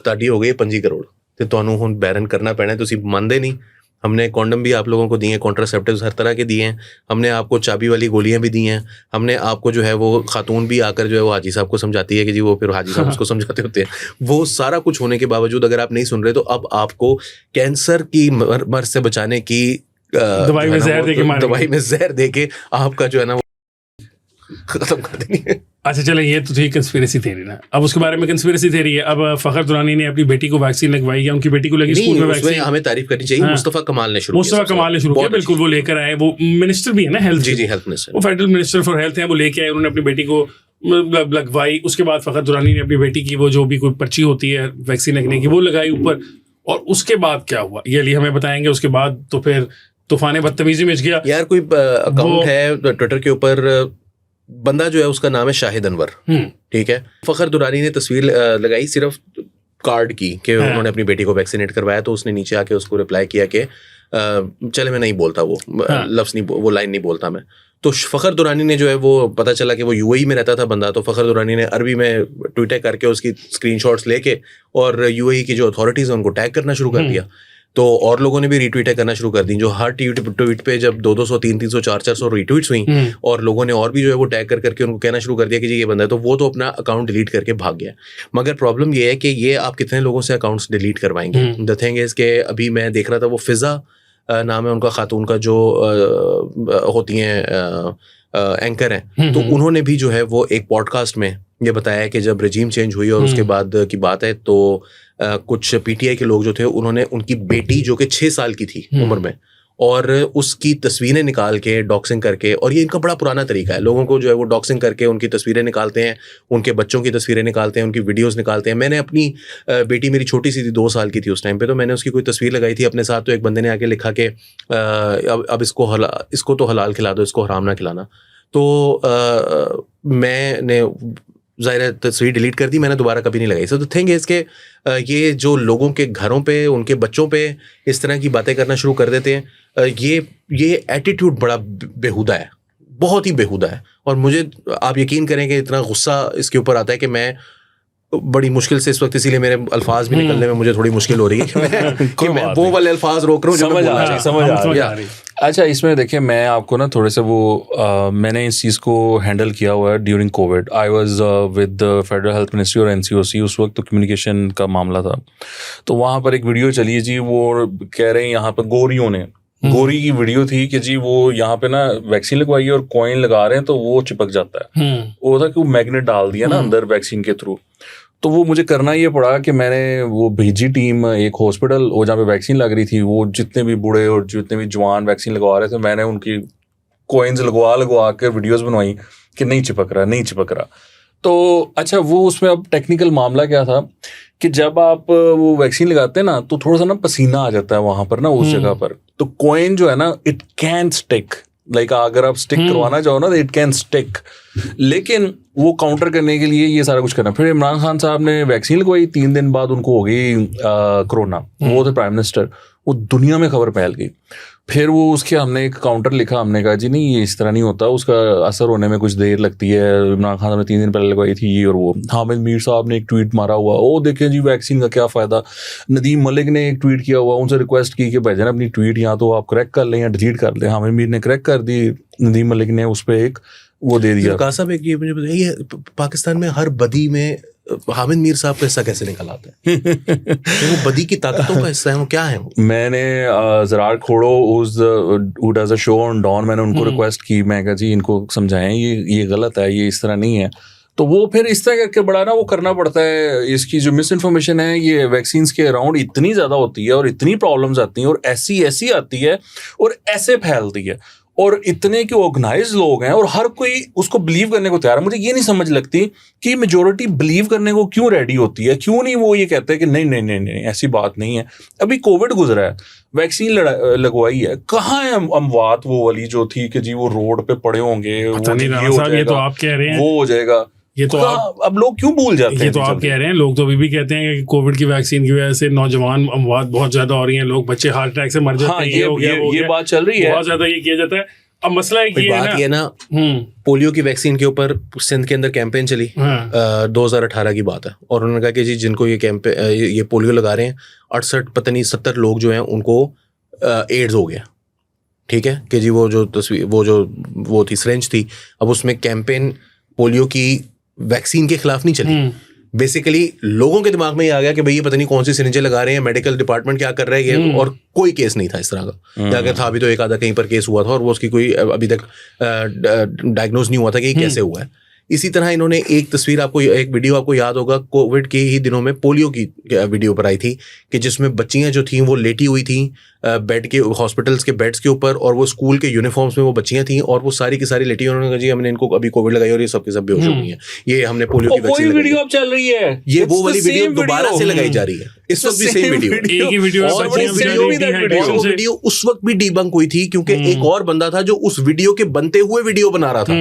Speaker 2: تاڑی ہو گئی 25 کروڑ. تو تانوں ہن بیرن کرنا پینا, تسی مانتے نہیں. ہم نے کونڈم بھی آپ لوگوں کو دیے ہیں, کانٹراسیپٹیوز ہر طرح کے دیے ہیں, ہم نے آپ کو چابی والی گولیاں بھی دی ہیں, ہم نے آپ کو جو ہے وہ خاتون بھی آ کر جو ہے وہ حاجی صاحب کو سمجھاتی ہے کہ جی وہ پھر حاجی صاحب اس کو سمجھاتے ہوتے ہیں. وہ سارا کچھ ہونے کے باوجود اگر آپ نہیں سن رہے, تو اب آپ کو کینسر کی مرض سے بچانے کی دوائی میں زہر دے کے آپ کا جو ہے نا وہ ختم کر دیں گے.
Speaker 1: اچھا چلیں, یہ تو تھی کنسپیریسی تھیوری نا. اب اس کے بارے میں کنسپیریسی تھیوری ہے. اب فخر درانی نے اپنی بیٹی کو ویکسین لگوائی, یا ان کی بیٹی کو لگی اسکول میں ویکسین,
Speaker 2: ہمیں تعریف کرنی چاہیے. مصطفیٰ کمال نے شروع
Speaker 1: کیا, بالکل وہ لے کر آئے. وہ منسٹر بھی ہے نا ہیلتھ,
Speaker 2: جی ہیلتھ منسٹر,
Speaker 1: وہ فیڈرل منسٹر فار ہیلتھ ہیں, وہ لے کے آئے, انہوں نے اپنی بیٹی کو لگوائی. اس کے بعد فخر درانی نے اپنی بیٹی کی وہ جو بھی کوئی پرچی ہوتی ہے ویکسین لگنے کی وہ لگائی اوپر. اور اس کے بعد کیا ہوا یہ علی ہمیں بتائیں گے. اس کے بعد تو پھر طوفان بدتمیزی مچ گیا.
Speaker 2: یار کوئی اکاؤنٹ ہے ٹویٹر کے اوپر, بندہ جو ہے اس کا نام ہے شاہد انور, ٹھیک ہے. فخر درانی نے تصویر لگائی, صرف کارڈ کی کہ انہوں نے اپنی بیٹی کو ویکسینیٹ کروایا, تو اس نے نیچے آ کے اس کو رپلائی کیا کہ چلے میں نہیں بولتا وہ لفظ نہیں, وہ لائن نہیں بولتا میں. تو فخر درانی نے جو ہے وہ پتہ چلا کہ وہ یو اے ای میں رہتا تھا بندہ, تو فخر درانی نے عربی میں ٹویٹر کر کے اس کی اسکرین شاٹس لے کے اور یو اے ای کی جو اتھارٹیز ہیں ان کو ٹیگ کرنا شروع کر دیا. تو اور لوگوں نے بھی ری ٹویٹیں کرنا شروع کر دیں, جو ہر ٹویٹ پہ جب 200 300 400 ری ٹویٹس ہوئیں, اور لوگوں نے اور بھی جو ہے وہ ٹیگ کر کے ان کو کہنا شروع کر دیا کہ جی یہ بندہ ہے, تو وہ تو اپنا اکاؤنٹ ڈیلیٹ کر کے بھاگ گیا. مگر پرابلم یہ ہے کہ یہ آپ کتنے لوگوں سے اکاؤنٹس ڈیلیٹ کروائیں گے. دا تھنگ از کہ ابھی میں دیکھ رہا تھا, وہ فضا نام ہے ان کا, خاتون کا جو ہوتی ہیں اینکر ہیں, تو انہوں نے بھی جو ہے وہ ایک پوڈ کاسٹ میں یہ بتایا کہ جب رجیم چینج ہوئی اور اس کے بعد کی بات ہے, تو کچھ پی ٹی آئی کے لوگ جو تھے انہوں نے ان کی بیٹی جو کہ 6 سال کی تھی عمر میں, اور اس کی تصویریں نکال کے ڈاکسنگ کر کے, اور یہ ان کا بڑا پرانا طریقہ ہے, لوگوں کو جو ہے وہ ڈاکسنگ کر کے ان کی تصویریں نکالتے ہیں, ان کے بچوں کی تصویریں نکالتے ہیں, ان کی ویڈیوز نکالتے ہیں. میں نے اپنی بیٹی, میری چھوٹی سی تھی 2 سال کی تھی اس ٹائم پہ, تو میں نے اس کی کوئی تصویر لگائی تھی اپنے ساتھ, تو ایک بندے نے آ کے لکھا کہ اب اس کو تو حلال کھلا دو, اس کو حرام نہ کھلانا. تو میں نے ظاہر تصویر ڈیلیٹ کر دی, میں نے دوبارہ کبھی نہیں لگائی. سو دا تھنگ از کہ یہ جو لوگوں کے گھروں پہ ان کے بچوں پہ اس طرح کی باتیں کرنا شروع کر دیتے ہیں, یہ ایٹیٹیوڈ بڑا بیہودہ ہے, بہت ہی بیہودہ ہے. اور مجھے آپ یقین کریں کہ اتنا غصہ اس کے اوپر آتا ہے کہ میں بڑی مشکل سے اس وقت, اسی لیے میرے الفاظ بھی نکلنے میں مجھے تھوڑی مشکل ہو رہی ہے کہ میں وہ والے الفاظ روک رہا ہوں.
Speaker 3: سمجھ آ رہی. اچھا, اس میں دیکھیں میں آپ کو نا تھوڑے سے وہ میں نے اس چیز کو ہینڈل کیا ہوا ہے during Covid. I was with federal health ministry اور NCOC, اس وقت تو کمیونیکیشن کا معاملہ تھا. تو وہاں پر ایک ویڈیو چلی جی, وہ کہہ رہے ہیں یہاں پہ گوریوں نے, گوری کی ویڈیو تھی کہ جی وہ یہاں پہ نا ویکسین لگوائی اور کوئن لگا رہے ہیں تو وہ چپک جاتا ہے. وہ تھا کہ وہ میگنیٹ ڈال دیا نا اندر ویکسین کے تھرو. تو وہ مجھے کرنا یہ پڑا کہ میں نے وہ بھیجی ٹیم ایک ہاسپٹل, وہ جہاں پہ ویکسین لگ رہی تھی, وہ جتنے بھی بوڑھے اور جتنے بھی جوان ویکسین لگوا رہے تھے, میں نے ان کی کوئنز لگوا کے ویڈیوز بنوائی کہ نہیں چپک رہا. تو اچھا, وہ اس میں اب ٹیکنیکل معاملہ کیا تھا کہ جب آپ وہ ویکسین لگاتے ہیں نا تو تھوڑا سا نا پسینہ آ جاتا ہے وہاں پر نا, اس جگہ پر. تو کوئن جو ہے نا اٹ کین اسٹک, لائک اگر آپ اسٹک کروانا چاہو نا تو اٹ کین اسٹک, لیکن وہ کاؤنٹر کرنے کے لیے یہ سارا کچھ کرنا. پھر عمران خان صاحب نے ویکسین لگوائی, 3 دن بعد ان کو ہو گئی کرونا, وہ تھے پرائم منسٹر, وہ دنیا میں خبر پھیل گئی. پھر وہ اس کے ہم نے ایک کاؤنٹر لکھا, ہم نے کہا جی نہیں یہ اس طرح نہیں ہوتا, اس کا اثر ہونے میں کچھ دیر لگتی ہے. عمران خان صاحب نے 3 دن پہلے لگوائی تھی یہ, اور وہ حامد میر صاحب نے ایک ٹویٹ مارا ہوا, او دیکھیں جی ویکسین کا کیا فائدہ. ندیم ملک نے ایک ٹویٹ کیا ہوا, ان سے ریکویسٹ کی کہ بھائی اپنی ٹویٹ یا تو آپ کریکٹ کر لیں یا ڈیلیٹ کر لیں. حامد میر نے کریکٹ کر دی, ندیم ملک نے اس پہ ایک وہ دے دیا.
Speaker 2: کہا صاحب ایک یہ مجھے بتائیے, پاکستان میں ہر بدی میں حامد میر صاحب کا حصہ کیسے نکل آتا ہے؟ وہ بدی کی طاقتوں کا حصہ ہے, وہ کیا ہے؟
Speaker 3: میں نے زرار Khuhro who does a show on Dawn, میں نے ان کو ریکویسٹ کی, میں کہا جی ان کو سمجھائیں یہ غلط ہے, یہ اس طرح نہیں ہے. تو وہ پھر اس طرح کر کے بڑا نا وہ کرنا پڑتا ہے. اس کی جو مس انفارمیشن ہے یہ ویکسینس کے اراؤنڈ اتنی زیادہ ہوتی ہے اور اتنی پرابلمس آتی ہیں اور ایسی آتی ہے اور ایسے پھیلتی ہے, اور اتنے کہ آرگنائز لوگ ہیں اور ہر کوئی اس کو بلیو کرنے کو تیار ہے. مجھے یہ نہیں سمجھ لگتی کہ میجورٹی بلیو کرنے کو کیوں ریڈی ہوتی ہے, کیوں نہیں وہ یہ کہتے ہیں کہ نہیں ایسی بات نہیں ہے. ابھی کووڈ گزرا ہے, ویکسین لگوائی ہے, کہاں ہے اموات وہ والی جو تھی کہ جی وہ روڈ پہ پڑے ہوں گے,
Speaker 1: یہ تو آپ کہہ رہے ہیں
Speaker 3: وہ ہو جائے گا. یہ تو اب لوگ کیوں بھول جاتے ہیں؟
Speaker 1: یہ تو آپ کہہ رہے ہیں, لوگ تو ابھی بھی کہتے ہیں کہ کووڈ کی ویکسین کی وجہ سے نوجوان اموات بہت زیادہ ہو رہی ہیں, لوگ بچے ہارٹ اٹیک سے مر جاتے ہیں.
Speaker 3: یہ بات چل رہی ہے,
Speaker 1: بہت زیادہ یہ کیا جاتا ہے. اب مسئلہ
Speaker 2: بات یہ نا, پولیو کی ویکسین کے اوپر سندھ کے اندر کیمپین چلی, 2018 کی بات ہے, اور انہوں نے کہا کہ جی جن کو یہ پولیو لگا رہے ہیں 68 پتہ نہیں 70 لوگ جو ہیں ان کو ایڈز ہو گیا. ٹھیک ہے کہ جی وہ جو تصویر وہ تھی سرنج تھی, اب اس میں کیمپین پولیو کی ویکسین کے خلاف نہیں چلی. بیسیکلی لوگوں کے دماغ میں یہ آ گیا کہ بھئی یہ پتہ نہیں کون سی سرنجیں لگا رہے ہیں, میڈیکل ڈپارٹمنٹ کیا کر رہا ہے یہ, اور کوئی کیس نہیں تھا اس طرح کا, یا اگر تھا بھی تو ایک آدھا کہیں پر کیس ہوا تھا اور وہ اس کی کوئی ابھی تک ڈائگنوز نہیں ہوا تھا کہ یہ کیسے ہوا ہے. اسی طرح انہوں نے ایک تصویر ایک ویڈیو آپ کو یاد ہوگا, کووڈ کے ہی دنوں میں پولیو کی ویڈیو پر آئی تھی کہ جس میں بچیاں جو تھیں وہ لیٹی ہوئی تھیں بیڈ کے, ہاسپٹلس کے بیڈس کے اوپر, اور وہ اسکول کے یونیفارمس میں وہ بچیاں تھیں اور وہ ساری کی ساری لیٹی. انہوں نے کہا جی ہم نے ان کو ابھی کووڈ لگائی اور یہ سب کے سب بے ہوش ہو گئی ہیں, یہ ہم نے پولیو کی ویکسین
Speaker 3: ویڈیو اب چل رہی ہے,
Speaker 2: یہ وہ والی ویڈیو دوبارہ سے لگائی جا رہی ہے اس وقت بھی سیم ویڈیو, اور وہ ویڈیو اس وقت بھی ڈی بنک ہوئی تھی کیونکہ ایک اور بندہ تھا جو اس ویڈیو کے بنتے ہوئے ویڈیو بنا رہا تھا.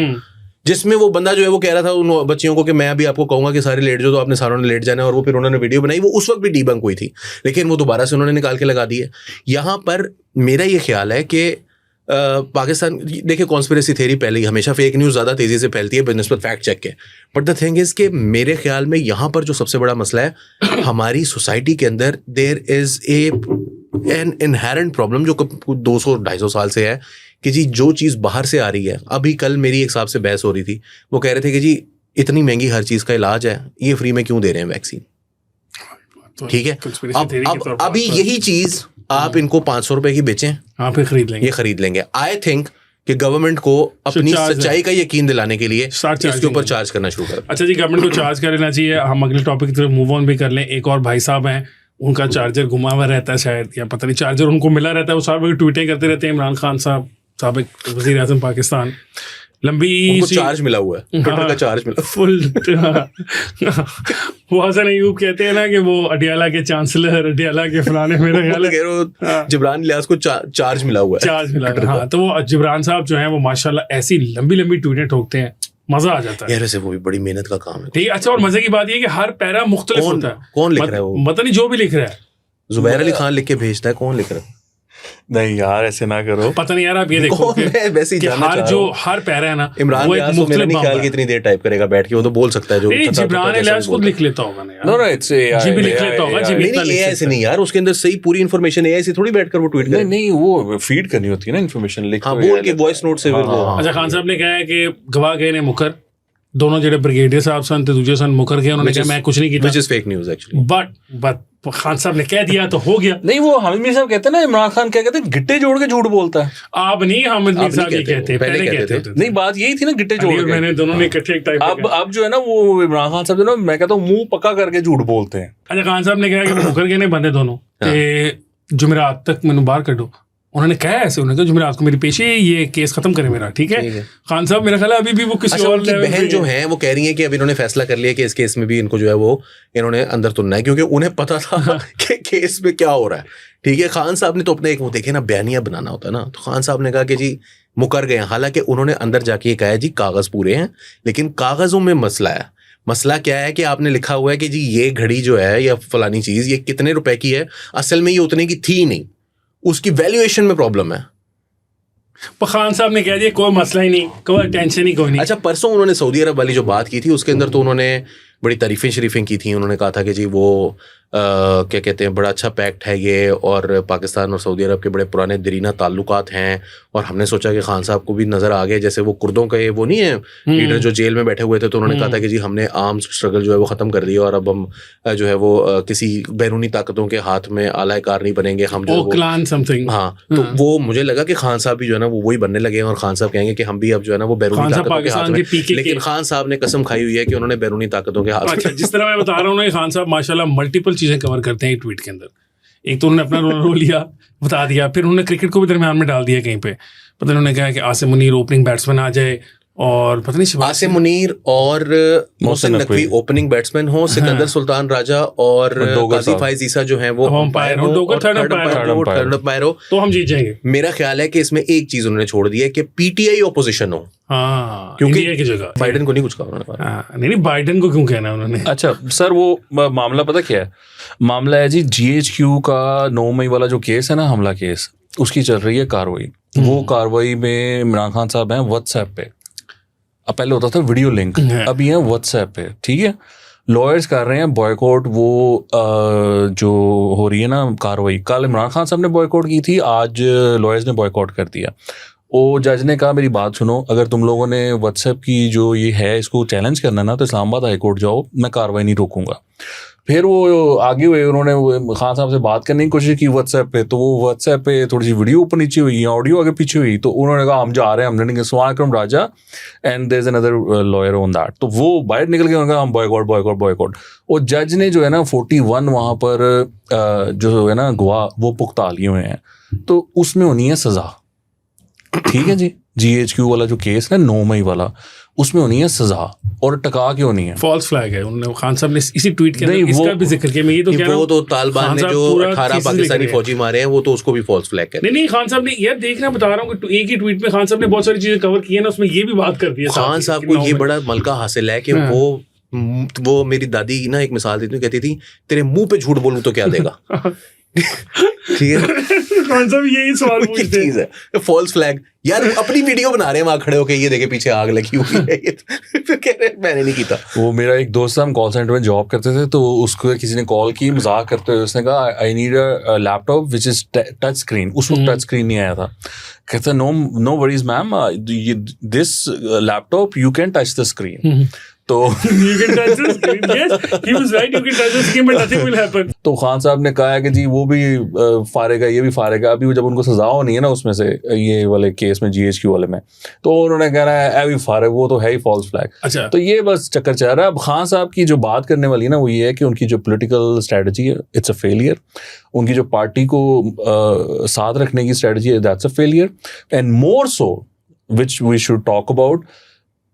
Speaker 2: جس میں وہ بندہ جو ہے وہ کہہ رہا تھا ان بچیوں کو کہ میں ابھی آپ کو کہوں گا کہ سارے لیٹ جو تو آپ نے ساروں نے لیٹ جانا ہے, اور وہ پھر انہوں نے ویڈیو بنائی, وہ اس وقت بھی ڈی بنک ہوئی تھی, لیکن وہ دوبارہ سے انہوں نے نکال کے لگا دی ہے. یہاں پر میرا یہ خیال ہے کہ پاکستان, دیکھیں کانسپریسی تھیوری پہلے ہی ہمیشہ فیک نیوز زیادہ تیزی سے پھیلتی ہے بنسبت فیکٹ چیک کے, بٹ دا تھنگ از کہ میرے خیال میں یہاں پر جو سب سے بڑا مسئلہ ہے ہماری سوسائٹی کے اندر, دیر از این انہیرنٹ پرابلم جو 200-250 سال سے ہے کہ جی جو چیز باہر سے آ رہی ہے. ابھی کل میری ایک صاحب سے بحث ہو رہی تھی, وہ کہہ رہے تھے کہ جی اتنی مہنگی ہر چیز کا علاج ہے, یہ فری میں کیوں دے رہے ہیں ویکسین, ٹھیک ہے. اب ابھی یہی چیز آپ ان کو 500 روپے کی بیچیں,
Speaker 1: آپ خرید لیں گے,
Speaker 2: یہ خرید لیں گے. آئی تھنک کہ گورنمنٹ کو اپنی سچائی کا یقین دلانے کے لیے اس کے اوپر چارج کرنا شروع کر.
Speaker 1: اچھا جی, گورنمنٹ کو چارج کر لینا چاہیے. ہم اگلے ٹاپک کی طرف موو آن بھی کر لیں. ایک اور بھائی صاحب ہیں, ان کا چارجر گھما ہوا رہتا ہے شاید, یا پتہ نہیں چارجر ان کو ملا رہتا ہے, وہ صاحب ٹویٹیں کرتے رہتے ہیں. عمران خان صاحب سابق وزیر اعظم پاکستان, لمبی
Speaker 2: چارج ملا ہوا ہے, ٹویٹر کا چارج ملا
Speaker 1: فل. وہ حسن ایوب کہتے ہیں نا کہ وہ اڈیالہ کے چانسلر, اڈیالہ کے فلانے, میرا خیال ہے
Speaker 2: جبران الیاس کو چارج ملا ہوا ہے,
Speaker 1: چارج ملا ہے. ہاں, تو وہ جبران صاحب جو ہیں وہ ماشاءاللہ ایسی لمبی لمبی ٹویٹیں ٹھوکتے ہیں, مزہ آ جاتا ہے.
Speaker 2: یار ویسے وہ بھی بڑی محنت کا کام ہے.
Speaker 1: ٹھیک ہے. اچھا, اور مزے کی بات یہ ہے کہ ہر پیرا مختلف ہوتا ہے.
Speaker 2: کون لکھ رہا ہے وہ,
Speaker 1: پتہ نہیں جو بھی لکھ رہا ہے,
Speaker 2: زبیر علی خان لکھ کے بھیجتا ہے, کون لکھ رہا ہے؟
Speaker 3: نہیں یار ایسے نہ کرو.
Speaker 1: پتہ نہیں یار, آپ یہ دیکھو کہ ہر پیرا ہے نا,
Speaker 2: عمران
Speaker 1: وہ ایک مختلف
Speaker 2: خیال کی اتنی دیر ٹائپ کرے گا بیٹھ کے, وہ تو بول سکتا ہے جو
Speaker 1: جبران الیاس خود لکھ لیتا ہوگا نا یار, جی بھی لکھ لیتا ہوگا, جی بھی
Speaker 2: ایسے نہیں یار, اس کے اندر صحیح پوری انفارمیشن ہے, ایسے تھوڑی بیٹھ کر وہ ٹویٹ کرے.
Speaker 3: نہیں وہ فیڈ کرنی ہوتی ہے نا انفارمیشن, لکھ
Speaker 2: ہاں بول کے وائس نوٹ سے.
Speaker 1: اچھا, خان صاحب نے کہا ہے کہ گواہ گئے نے مکر, دونوں جڑے بریگیڈیئر صاحب سن تے دوسرے سن مکر گئے, انہوں نے کہا میں کچھ نہیں کیتا,
Speaker 2: which is fake news actually.
Speaker 1: But Khan صاحب نے کہہ دیا تو ہو گیا.
Speaker 3: نہیں وہ حامد میر صاحب کہتے ہیں نا, عمران خان کیا کہتے ہیں, گٹے جوڑ کے جھوٹ بولتا ہے.
Speaker 1: آپ نہیں, حامد میر صاحب یہ کہتے, پہلے کہتے تھے.
Speaker 3: نہیں بات یہی تھی نا, گٹے جوڑ کے,
Speaker 1: میں نے دونوں نے اکٹھے ایک ٹائپ.
Speaker 3: اب جو ہے نا وہ عمران خان صاحب جو ہے نا, میں کہتا ہوں منہ پکا کر کے جھوٹ بولتے ہیں.
Speaker 1: اچھا, خان صاحب نے کہا کہ مکر گئے نے بندے دونوں, جمعرات تک مینوں باہر کڈو. انہوں نے کہا ایسے, انہوں نے کہا جمعرات کو میری پیشی ہے, یہ کیس ختم کرے میرا, ٹھیک ہے. خان صاحب میرا خیال ہے ابھی بھی وہ کسی اور
Speaker 2: بہن جو ہیں وہ کہہ رہی ہیں کہ ابھی انہوں نے فیصلہ کر لیا کہ اس کیس میں بھی ان کو جو ہے وہ انہوں نے اندر تلنا ہے, کیونکہ انہیں پتا تھا کہ کیس میں کیا ہو رہا ہے, ٹھیک ہے. خان صاحب نے تو اپنے ایک وہ دیکھے نا, بیانیہ بنانا ہوتا ہے نا, تو خان صاحب نے کہا کہ جی مکر گئے, حالانکہ انہوں نے اندر جا کے یہ کہا جی کاغذ پورے ہیں, لیکن کاغذوں میں مسئلہ ہے. مسئلہ کیا ہے کہ آپ نے لکھا ہوا ہے کہ جی یہ گھڑی جو ہے یا فلانی چیز یہ کتنے روپے کی ہے, اصل میں یہ اتنے کی تھی نہیں, اس کی ویلیویشن میں پرابلم ہے.
Speaker 1: خان صاحب نے کہہ دیا کوئی مسئلہ ہی نہیں, کوئی ٹینشن ہی کوئی نہیں.
Speaker 2: اچھا, پرسوں انہوں نے سعودی عرب والی جو بات کی تھی اس کے اندر تو انہوں نے بڑی تعریفیں شریفیں کی تھیں. انہوں نے کہا تھا کہ جی وہ کیا کہتے ہیں, بڑا اچھا پیکٹ ہے یہ, اور پاکستان اور سعودی عرب کے بڑے پرانے دیرینہ تعلقات ہیں, اور ہم نے سوچا کہ خان صاحب کو بھی نظر آ گیا جیسے وہ کردوں کے وہ نہیں ہے لیڈر جو جیل میں بیٹھے ہوئے تھے, تو انہوں نے کہا تھا کہ جی ہم نے آرمز اسٹرگل جو ہے وہ ختم کر دیا, اور اب ہم جو ہے وہ کسی بیرونی طاقتوں کے ہاتھ میں اعلی کار نہیں بنیں گے ہم جو ہاں. تو وہ مجھے لگا کہ خان صاحب بھی جو ہے نا وہ وہی بننے لگے ہیں, اور خان صاحب کہیں گے کہ ہم بھی اب جو ہے نا وہ بیرونی طاقتوں کے ہاتھ میں, لیکن خان صاحب نے قسم کھائی ہوئی ہے کہ انہوں نے بیرونی طاقتوں کے ہاتھ میں.
Speaker 1: جس طرح میں بتا رہا ہوں نا, خان صاحب ماشاءاللہ ملٹیپل چیزیں کور کرتے ہیں ٹویٹ کے اندر. ایک تو انہوں نے اپنا رول لیا, بتا دیا, پھر انہوں نے کرکٹ کو بھی درمیان میں ڈال دیا کہیں پہ. پتہ انہوں نے کہا کہ عاصم منیر اوپننگ بیٹسمین آ جائے, اور پتہ نہیں
Speaker 2: عاصم منیر اور محسن نقوی اوپننگ بیٹسمین ہوں, سکندر سلطان راجہ اور قاضی فائز عیسیٰ جو ہیں وہ امپائر ہوں, تھرڈ امپائر ہو, تو ہم
Speaker 1: جیت جائیں گے.
Speaker 2: میرا خیال ہے کہ اس میں ایک چیز انہوں نے چھوڑ دی ہے کہ پی ٹی آئی اپوزیشن ہو,
Speaker 1: کیونکہ
Speaker 2: بائیڈن کو نہیں کچھ کہا.
Speaker 1: نہیں بائیڈن کو کیوں کہنا انہوں نے.
Speaker 3: اچھا سر, وہ معاملہ پتہ کیا ہے, معاملہ ہے جی جی ایچ کیو کا 9 مئی والا جو کیس ہے نا, حملہ کیس, اس کی چل رہی ہے کاروائی. وہ کاروائی میں عمران خان صاحب ہیں واٹس ایپ پہ, اب پہلے ہوتا تھا ویڈیو لنک, اب یہ واٹس ایپ پہ, ٹھیک ہے. لائرز کر رہے ہیں بوائیکاٹ, وہ جو ہو رہی ہے نا کاروائی, کل عمران خان صاحب نے بوائیکاٹ کی تھی, آج لائرز نے بوائیکاٹ کر دیا. وہ جج نے کہا میری بات سنو, اگر تم لوگوں نے واٹس ایپ کی جو یہ ہے اس کو چیلنج کرنا نا, تو اسلام آباد ہائی کورٹ جاؤ, میں کاروائی نہیں روکوں گا. پھر وہ آگے ہوئے, انہوں نے خان صاحب سے بات کرنے کی کوشش کی واٹس ایپ پہ, تو وہ واٹس ایپ پہ تھوڑی سی ویڈیو اوپر نیچے ہوئی, آڈیو آگے پیچھے ہوئی, تو انہوں نے کہا ہم جا رہے ہیں, ہم نے سوال Akram Raja and there is another lawyer on that. تو وہ باہر نکل کے انہوں نے کہا ہم بوائیکاٹ. اور جج نے جو ہے نا 41 وہاں پر جو ہے نا گواہ وہ پختہ لیے ہوئے ہیں, تو اس میں ہونی ہے سزا, ٹھیک ہے جی, GHQ والا جو کیس ہے 9 مئی والا, اس میں ہونی ہے سزا, اور ٹکا کے ہونی ہے.
Speaker 1: فالس فلیگ ہے. انہوں نے خان صاحب نے اسی ٹویٹ کے اندر اس کا بھی ذکر کیا. میں یہ تو کہہ رہا ہوں
Speaker 2: وہ تو طالبان نے جو 18 پاکستانی فوجی مارے ہیں وہ تو اس کو بھی فالس فلیگ ہے.
Speaker 1: نہیں خان صاحب نے یار دیکھنا بتا رہا ہوں کہ ایک ہی ٹویٹ میں خان صاحب نے بہت ساری چیزیں کور کی ہیں نا, اس میں یہ بھی بات کر دی ہے.
Speaker 2: خان صاحب کو یہ بڑا ملکہ حاصل ہے کہ وہ میری دادی نا ایک مثال دیتی کہتی تھی تیرے منہ پہ جھوٹ بولوں تو کیا دے گا. ٹھیک ہے,
Speaker 1: خان صاحب یہی سوال پوچھتے
Speaker 2: چیز ہے فالس فلیگ. یار اپنی ویڈیو بنا رہے ہیں وہاں کھڑے ہو کے, یہ دیکھے پیچھے آگ لگی ہوئی ہے, کہہ رہے میں نے نہیں کیتا.
Speaker 3: وہ میرا ایک دوست ہم کال سینٹر میں جاب کرتے تھے, تو اس کو کسی نے کال کی مذاق کرتے ہوئے, اس نے کہا I need a laptop which is touch screen. اس وقت ٹچ اسکرین نہیں آیا تھا. کہتا no worries ma'am, this laptop you can touch the screen. تو تو خان صاحب نے کہا ہے کہ جی وہ بھی فارغ ہے, یہ بھی فارغ ہے. ابھی جب ان کو سزا ہونی ہے نا اس میں سے, یہ والے کیس میں GHQ والے میں, تو انہوں نے کہنا ہے اے بھی فارغ, وہ تو ہے ہی فالس فلیگ.
Speaker 1: اچھا,
Speaker 3: تو یہ بس چکر چل رہا ہے. اب خان صاحب کی جو بات کرنے والی ہے نا, وہ یہ ہے کہ ان کی جو پولیٹیکل اسٹریٹجی ہے اٹس اے فیلئر. ان کی جو پارٹی کو ساتھ رکھنے کی اسٹریٹجی ہے that's a failure. And more so which we should talk about,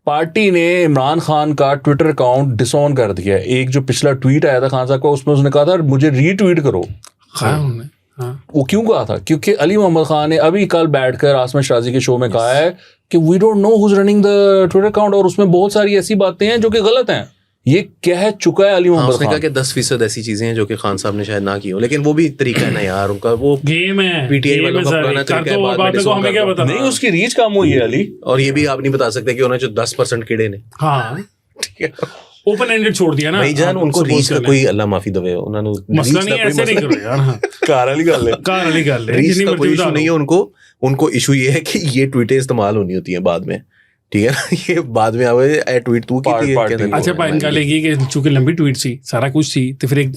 Speaker 3: party نے عمران خان کا ٹویٹر اکاؤنٹ ڈس آن کر دیا. ایک جو پچھلا ٹویٹ آیا تھا خان صاحب کا, اس میں اس نے کہا تھا مجھے ری ٹویٹ کرو. وہ کیوں کہا تھا؟ کیونکہ علی محمد خان نے ابھی کل بیٹھ کر عاصمہ شازی کے شو میں کہا ہے کہ we don't know who's running the Twitter account, اور اس میں بہت ساری ایسی باتیں ہیں جو کہ غلط ہیں. یہ کہہ چکا ہے علی محمد خان.
Speaker 2: اس نے کہا کہ 10% ایسی چیزیں ہیں جو کہ خان صاحب نے شاید نہ کی ہو, لیکن وہ بھی طریقہ ہے نا یار, ان کا وہ
Speaker 1: گیم ہے,
Speaker 2: پی ٹی آئی والوں کا پرانا طریقہ ہے. بعد میں ڈسون کرنا,
Speaker 3: نہیں اس کی ریچ کم ہوئی ہے علی.
Speaker 2: اور یہ بھی آپ نہیں بتا سکتے کہ انہوں نے جو 10% کیڑے نے,
Speaker 1: ہاں
Speaker 2: ٹھیک ہے,
Speaker 1: اوپن اینڈڈ چھوڑ دیا نا
Speaker 2: بھائی جان. ان کو ریچ کا کوئی اللہ معافی دے, انہوں نے
Speaker 1: مسئلہ نہیں, ایسے نہیں کرو یار.
Speaker 3: کار والی گل ہے,
Speaker 1: کار والی گل ہے,
Speaker 2: ریچ کا کوئی ایشو نہیں ہے. ان کو ایشو یہ ہے کہ یہ ٹویٹیں استعمال ہونی ہوتی ہیں بعد میں, ٹھیک ہے نا, یہ بعد میں آئے ٹویٹ تو کی تھی.
Speaker 1: اچھا پائن کا لے گی کہ چونکہ لمبی ٹویٹ سی, سارا کچھ سی, تو پھر ایک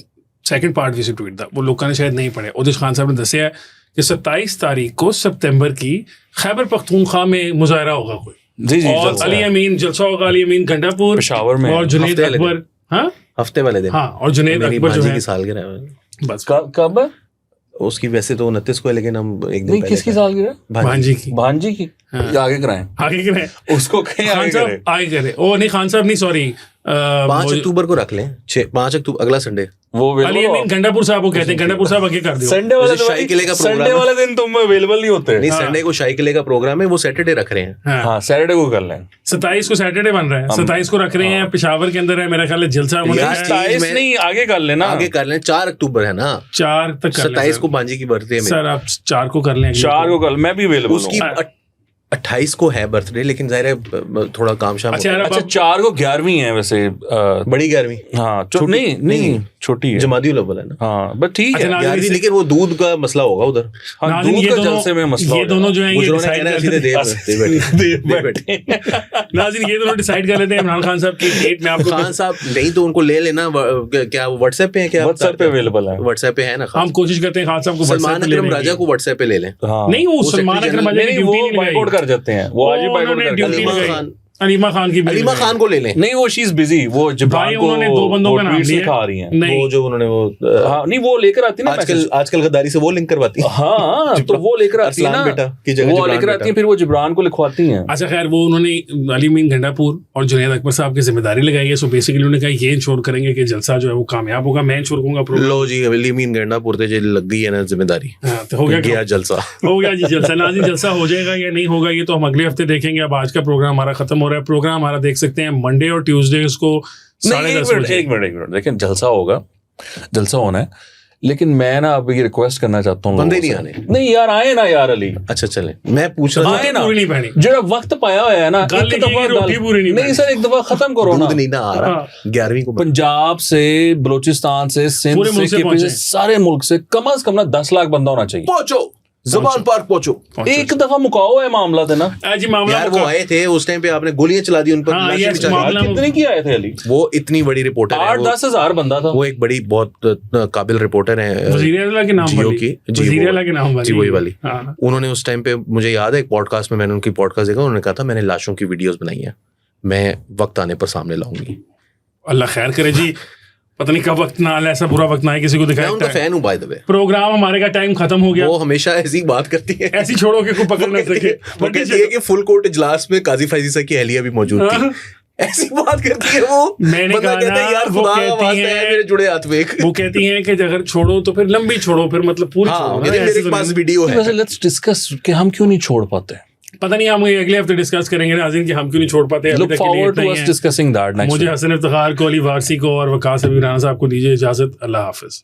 Speaker 1: سیکنڈ پارٹ بھی سی ٹویٹ تھا, وہ لوگوں نے شاید نہیں پڑھے. ادھر خان صاحب نے دسیا کہ 27 تاریخ کو سپتمبر کی خیبر پختونخوا میں مظاہرہ ہوگا کوئی.
Speaker 3: جی جی,
Speaker 1: اور علی امین جلسہ ہوگا, علی امین گھنٹہ پور
Speaker 3: پشاور میں,
Speaker 1: اور جنید اکبر. ہاں
Speaker 2: ہفتے والے دن.
Speaker 1: ہاں, اور جنید اکبر جو ہے
Speaker 2: کی سالگرہ ہے.
Speaker 1: بس
Speaker 3: کب ہے
Speaker 2: اس کی؟ ویسے تو 29 کو ہے, لیکن ہم ایک دن
Speaker 3: کس کی سالگرہ؟
Speaker 1: بھانجی کی.
Speaker 3: بھانجی کی آگے کرائیں,
Speaker 1: آگے کریں
Speaker 3: اس کو کہیں
Speaker 1: خان صاحب آگے کرے. او نہیں خان صاحب نہیں, سوری
Speaker 2: 5 اکتوبر کو رکھ لیں. 5 اکتوبر اگلا سنڈے.
Speaker 3: وہ
Speaker 1: علی امین گھنٹہ پور صاحب کو کہتے ہیں, گھنٹہ پور صاحب آگے کر دیو.
Speaker 3: سنڈے والے
Speaker 2: شاہی قلعے کا پروگرام,
Speaker 3: سنڈے والے دن تم اویلیبل نہیں ہوتے.
Speaker 2: نہیں, سنڈے کو شاہی قلعے کا پروگرام ہے, وہ سیٹرڈے رکھ رہے ہیں.
Speaker 3: ہاں سیٹرڈے کو کر لیں.
Speaker 1: 27 کو سیٹرڈے بن رہا ہے, 27 کو رکھ رہے ہیں. پشاور کے اندر ہے میرا خیال ہے جلسہ.
Speaker 3: 27 نہیں, آگے کر لینا,
Speaker 2: آگے کر لیں. 4 اکتوبر ہے نا,
Speaker 1: 4 تک.
Speaker 2: 27 کو بانجی کی برتھ ڈے ہے
Speaker 1: سر, آپ 4 کو کر لیں.
Speaker 3: 4 کو کر, میں بھی اویلیبل ہوں.
Speaker 2: اس کی 28 کو ہے برتھ ڈے, لیکن ظاہر ہے تھوڑا کام شام.
Speaker 3: اچھا 4 کو 11ویں ہے ویسے,
Speaker 2: بڑی 11ویں.
Speaker 3: ہاں نہیں چھوٹی ہے,
Speaker 2: جمادی الاول ہے نا.
Speaker 3: ہاں بس ٹھیک ہے,
Speaker 2: 11ویں, لیکن وہ دودھ کا مسئلہ ہوگا ادھر.
Speaker 3: دودھ کا جلسے میں مسئلہ,
Speaker 1: یہ دونوں جو ہیں یہ ناظرین یہ دونوں ڈیسائیڈ کر لیتے ہیں. عمران خان صاحب کی ڈیٹ میں آپ کو,
Speaker 2: خان صاحب نہیں تو ان کو لے لینا. کیا واٹس ایپ پہ ہے؟ کیا
Speaker 3: واٹس ایپ پہ اویلیبل ہے؟
Speaker 2: واٹس ایپ پہ ہے نا.
Speaker 1: ہم کوشش کرتے ہیں خان صاحب کو
Speaker 2: سلمان اکرم راجا کو واٹس ایپ پہ لے لیں.
Speaker 1: نہیں وہ سلمان اکرم راجا کی
Speaker 3: وہ
Speaker 1: ڈیوٹی
Speaker 3: بائیکاٹ کر جاتے ہیں, وہ آج ہی بائیکاٹ کر.
Speaker 1: علیمہ خان کی,
Speaker 2: علیمہ خان کو لے لیں.
Speaker 3: نہیں وہ شی از بزی, وہ جبران کو
Speaker 1: انہوں نے 2 بندوں کا نام لیا
Speaker 3: کھا رہی ہیں.
Speaker 2: وہ جو انہوں نے وہ
Speaker 3: ہاں نہیں وہ لے کر آتی نا
Speaker 2: آج کل غداری سے وہ لنک کرواتی.
Speaker 3: ہاں تو وہ لے کر آتی ہے نا, وہ لے کر آتی ہیں, پھر وہ جبران کو لکھواتی ہیں.
Speaker 1: اچھا خیر, وہ انہوں نے علی امین گھنٹہ پور اور جنید اکبر صاحب کی ذمہ داری لگائی ہے. سو بیسیکلی انہوں نے کہا یہ انشور کریں گے کہ جلسہ جو ہے وہ کامیاب ہوگا, میں انشور کروں گا.
Speaker 2: لو جی علی امین گھنٹہ پور تے جو لگ گئی ہے نا ذمہ داری,
Speaker 1: ہو گیا
Speaker 2: جلسہ,
Speaker 1: ہو گیا جی جلسہ. ناظرین جلسہ ہو جائے گا یا نہیں ہوگا یہ تو ہم اگلے ہفتے دیکھیں گے. اب آج کا پروگرام ہمارا ختم ہو رہا ہے. پروگرام ہمارا دیکھ سکتے ہیں منڈے اور ٹیوزڈے اس کو 10:30.
Speaker 3: ایک منٹ دیکھیں, جلسہ ہوگا, جلسہ ہونا ہے, لیکن میں نا اب یہ ریکویسٹ کرنا چاہتا ہوں,
Speaker 2: بندے نہیں آنے.
Speaker 3: نہیں یار آئے نا یار علی.
Speaker 2: اچھا چلیں, میں پوچھ رہا
Speaker 3: ہوں جو وقت پایا ہوا ہے نا, نہیں سر ایک دفعہ ختم کرو نا.
Speaker 2: نہیں نا آ رہا 11ویں کو.
Speaker 3: پنجاب سے, بلوچستان سے, سندھ سے, سارے ملک سے کم از کم نا 10 لاکھ بندہ ہونا چاہیے.
Speaker 2: پہنچو زبان پارک پہنچو.
Speaker 3: ایک دفعہ مکاؤ ہے معاملہ تھا نا
Speaker 2: یار, وہ آئے تھے اس ٹائم پہ, آپ نے گولیاں چلا دی ان پر.
Speaker 3: کتنے کی آئے تھے علی؟
Speaker 2: وہ اتنی بڑی رپورٹر ہے,
Speaker 3: 8-10 ہزار بندہ تھا.
Speaker 2: وہ ایک بڑی بہت قابل رپورٹر ہیں,
Speaker 1: وزیر اعلیٰ کے نام
Speaker 2: جیو کی,
Speaker 1: جی
Speaker 2: وہی والی. انہوں نے اس ٹائم پہ مجھے یاد ہے ایک پوڈ کاسٹ میں نے ان کی پوڈ کاسٹ دیکھا, انہوں نے کہا تھا میں نے لاشوں کی ویڈیوز بنائی ہیں, میں وقت آنے پر سامنے لاؤں گی.
Speaker 1: اللہ خیر کرے جی. پتہ نہیں کب وقت نہ آئے, ایسا برا وقت نہ آئے کسی کو
Speaker 2: میں ان کا
Speaker 1: دکھائے.
Speaker 2: فین ہوں بائی دا وے.
Speaker 1: پروگرام ہمارے کا ٹائم ختم ہو گیا,
Speaker 2: وہ ہمیشہ ایسی بات کرتی ہے,
Speaker 1: ایسی چھوڑو کہ کوئی پکڑ نہ سکے.
Speaker 2: وہ کہتی ہے کہ فل کورٹ اجلاس میں قاضی فیضی کی اہلیہ بھی موجود تھی, ایسی بات کرتی ہے وہ.
Speaker 1: میں نے کہا نا, وہ کہتی ہیں
Speaker 2: میرے جڑے ہاتھ میں,
Speaker 1: وہ کہتی ہیں کہ اگر چھوڑو تو پھر لمبی چھوڑو, پھر مطلب پوری چھوڑو.
Speaker 2: میرے پاس ویڈیو ہے.
Speaker 3: لیٹس ڈسکس کہ ہم کیوں نہیں چھوڑ پاتے.
Speaker 1: پتہ نہیں, ہم اگلے ہفتے ڈسکس کریں گے ناظرین کہ ہم کیوں نہیں چھوڑ پاتے.
Speaker 3: Look forward to us discussing that next week.
Speaker 1: مجھے حسن افتخار کو, علی وارسی کو اور وقاص ابی رانا صاحب کو دیجیے اجازت. اللہ حافظ.